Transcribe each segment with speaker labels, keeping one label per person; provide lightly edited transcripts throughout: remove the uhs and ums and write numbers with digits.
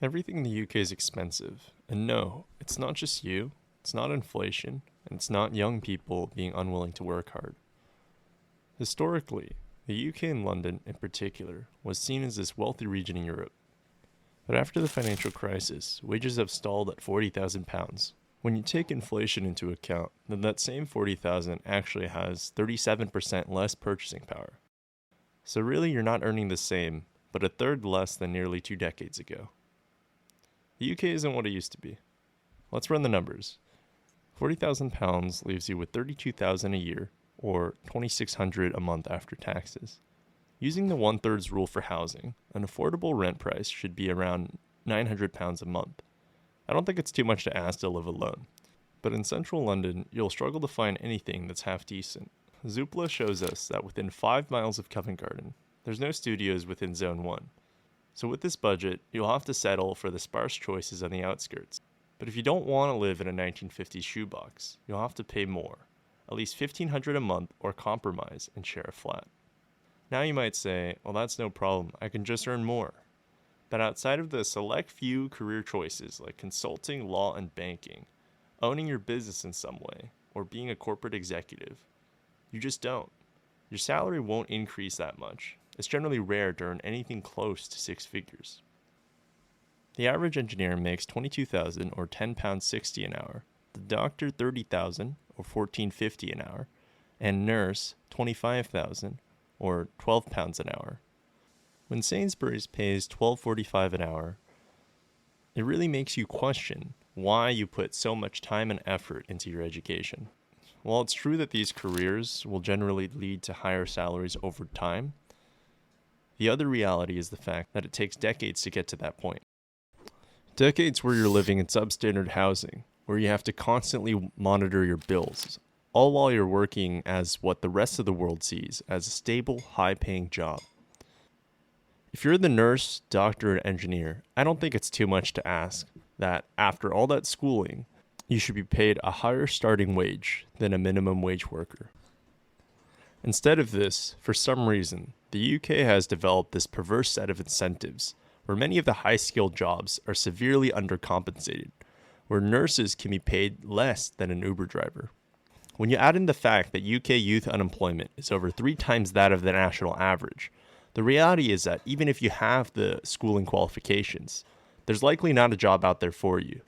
Speaker 1: Everything in the UK is expensive. And no, it's not just you, it's not inflation, and it's not young people being unwilling to work hard. Historically, the UK and London in particular was seen as this wealthy region in Europe. But after the financial crisis, wages have stalled at £40,000. When you take inflation into account, then that same 40,000 actually has 37% less purchasing power. So really you're not earning the same, but a third less than nearly 2 decades ago. The UK isn't what it used to be. Let's run the numbers. £40,000 leaves you with 32,000 a year, or 2,600 a month after taxes. Using the one-thirds rule for housing, an affordable rent price should be around £900 a month. I don't think it's too much to ask to live alone. But in central London, you'll struggle to find anything that's half decent. Zoopla shows us that within 5 miles of Covent Garden, there's no studios within Zone 1. So with this budget, you'll have to settle for the sparse choices on the outskirts. But if you don't want to live in a 1950s shoebox, you'll have to pay more, at least $1,500 a month, or compromise and share a flat. Now you might say, well, that's no problem, I can just earn more. But outside of the select few career choices like consulting, law, and banking, owning your business in some way, or being a corporate executive, you just don't. Your salary won't increase that much. It's generally rare to earn anything close to 6 figures. The average engineer makes $22,000 or £10.60 an hour, the doctor $30,000 or $14.50 an hour, and nurse $25,000 or £12 an hour. When Sainsbury's pays $12.45 an hour, it really makes you question why you put so much time and effort into your education. While it's true that these careers will generally lead to higher salaries over time, the other reality is the fact that it takes decades to get to that point. Decades where you're living in substandard housing, where you have to constantly monitor your bills, all while you're working as what the rest of the world sees as a stable, high-paying job. If you're the nurse, doctor, and engineer, I don't think it's too much to ask that after all that schooling, you should be paid a higher starting wage than a minimum wage worker. Instead of this, for some reason, the UK has developed this perverse set of incentives where many of the high-skilled jobs are severely undercompensated, where nurses can be paid less than an Uber driver. When you add in the fact that UK youth unemployment is over 3 times that of the national average, the reality is that even if you have the schooling qualifications, there's likely not a job out there for you.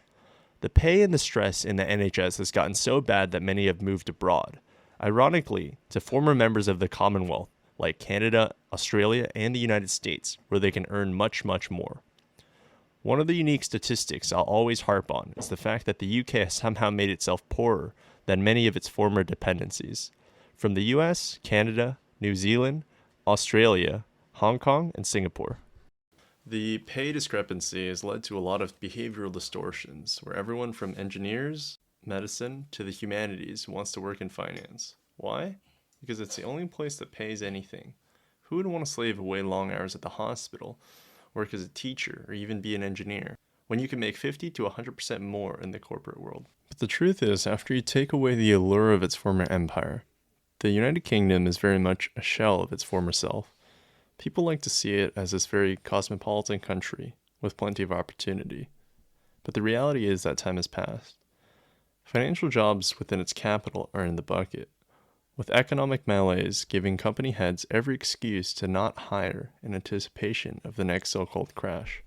Speaker 1: The pay and the stress in the NHS has gotten so bad that many have moved abroad, ironically, to former members of the Commonwealth like Canada, Australia, and the United States, where they can earn much, much more. One of the unique statistics I'll always harp on is the fact that the UK has somehow made itself poorer than many of its former dependencies, from the US, Canada, New Zealand, Australia, Hong Kong, and Singapore. The pay discrepancy has led to a lot of behavioral distortions, where everyone from engineers, medicine, to the humanities wants to work in finance. Why? Because it's the only place that pays anything. Who would want to slave away long hours at the hospital, work as a teacher, or even be an engineer, when you can make 50 to 100% more in the corporate world? But the truth is, after you take away the allure of its former empire, the United Kingdom is very much a shell of its former self. People like to see it as this very cosmopolitan country with plenty of opportunity. But the reality is that time has passed. Financial jobs within its capital are in the bucket, with economic malaise giving company heads every excuse to not hire in anticipation of the next so-called crash.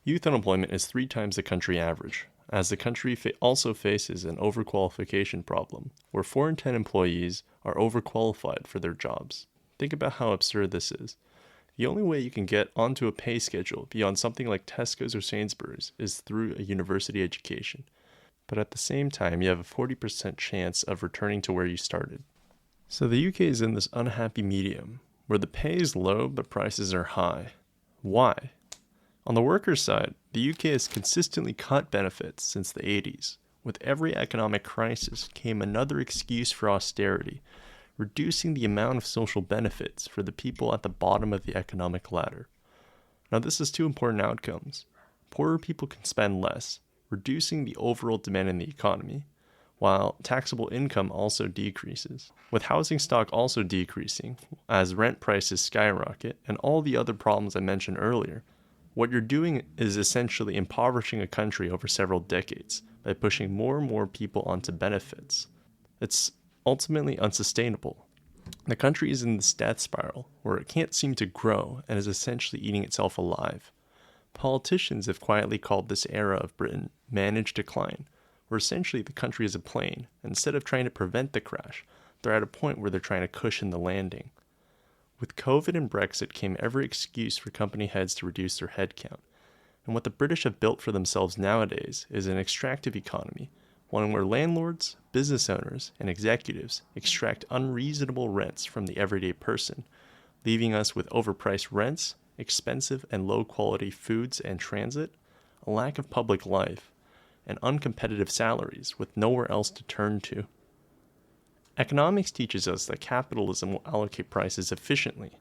Speaker 1: Youth unemployment is 3 times the country average, as the country also faces an overqualification problem, where 4 in 10 employees are overqualified for their jobs. Think about how absurd this is. The only way you can get onto a pay schedule beyond something like Tesco's or Sainsbury's is through a university education. But at the same time, you have a 40% chance of returning to where you started. So the UK is in this unhappy medium, where the pay is low but prices are high. Why? On the workers' side, the UK has consistently cut benefits since the 80s. With every economic crisis came another excuse for austerity, reducing the amount of social benefits for the people at the bottom of the economic ladder. Now this has 2 important outcomes. Poorer people can spend less, reducing the overall demand in the economy, while taxable income also decreases, with housing stock also decreasing as rent prices skyrocket and all the other problems I mentioned earlier. What you're doing is essentially impoverishing a country over several decades by pushing more and more people onto benefits. It's ultimately unsustainable. The country is in this death spiral where it can't seem to grow and is essentially eating itself alive. Politicians have quietly called this era of Britain managed decline, where essentially the country is a plane, and instead of trying to prevent the crash, they're at a point where they're trying to cushion the landing. With COVID and Brexit came every excuse for company heads to reduce their headcount. And what the British have built for themselves nowadays is an extractive economy, one where landlords, business owners, and executives extract unreasonable rents from the everyday person, leaving us with overpriced rents, expensive and low-quality foods and transit, a lack of public life, and uncompetitive salaries with nowhere else to turn to. Economics teaches us that capitalism will allocate prices efficiently,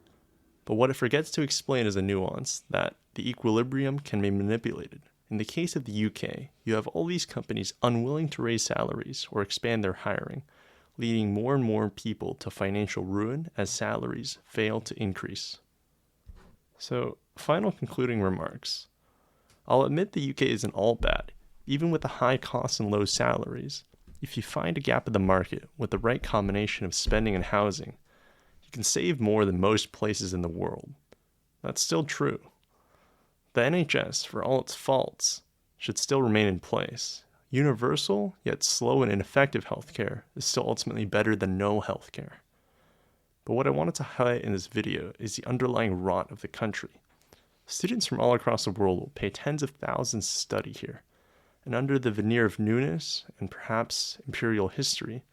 Speaker 1: but what it forgets to explain is a nuance that the equilibrium can be manipulated. In the case of the UK, you have all these companies unwilling to raise salaries or expand their hiring, leading more and more people to financial ruin as salaries fail to increase. So, final concluding remarks. I'll admit the UK isn't all bad, even with the high costs and low salaries. If you find a gap in the market with the right combination of spending and housing, you can save more than most places in the world. That's still true. The NHS, for all its faults, should still remain in place. Universal, yet slow and ineffective healthcare is still ultimately better than no healthcare. But what I wanted to highlight in this video is the underlying rot of the country. Students from all across the world will pay tens of thousands to study here, and under the veneer of newness and perhaps imperial history,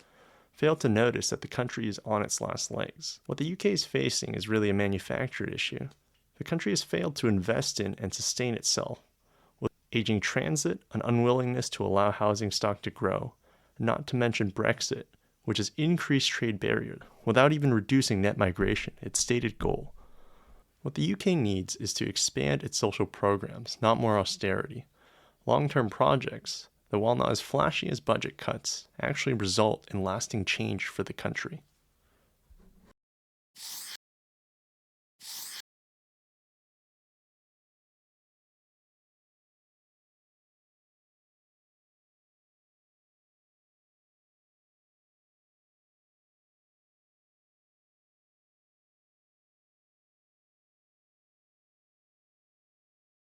Speaker 1: fail to notice that the country is on its last legs. What the UK is facing is really a manufactured issue. The country has failed to invest in and sustain itself, with aging transit, an unwillingness to allow housing stock to grow, not to mention Brexit, which has increased trade barriers without even reducing net migration, its stated goal. What the UK needs is to expand its social programs, not more austerity. Long-term projects, though while not as flashy as budget cuts, actually result in lasting change for the country.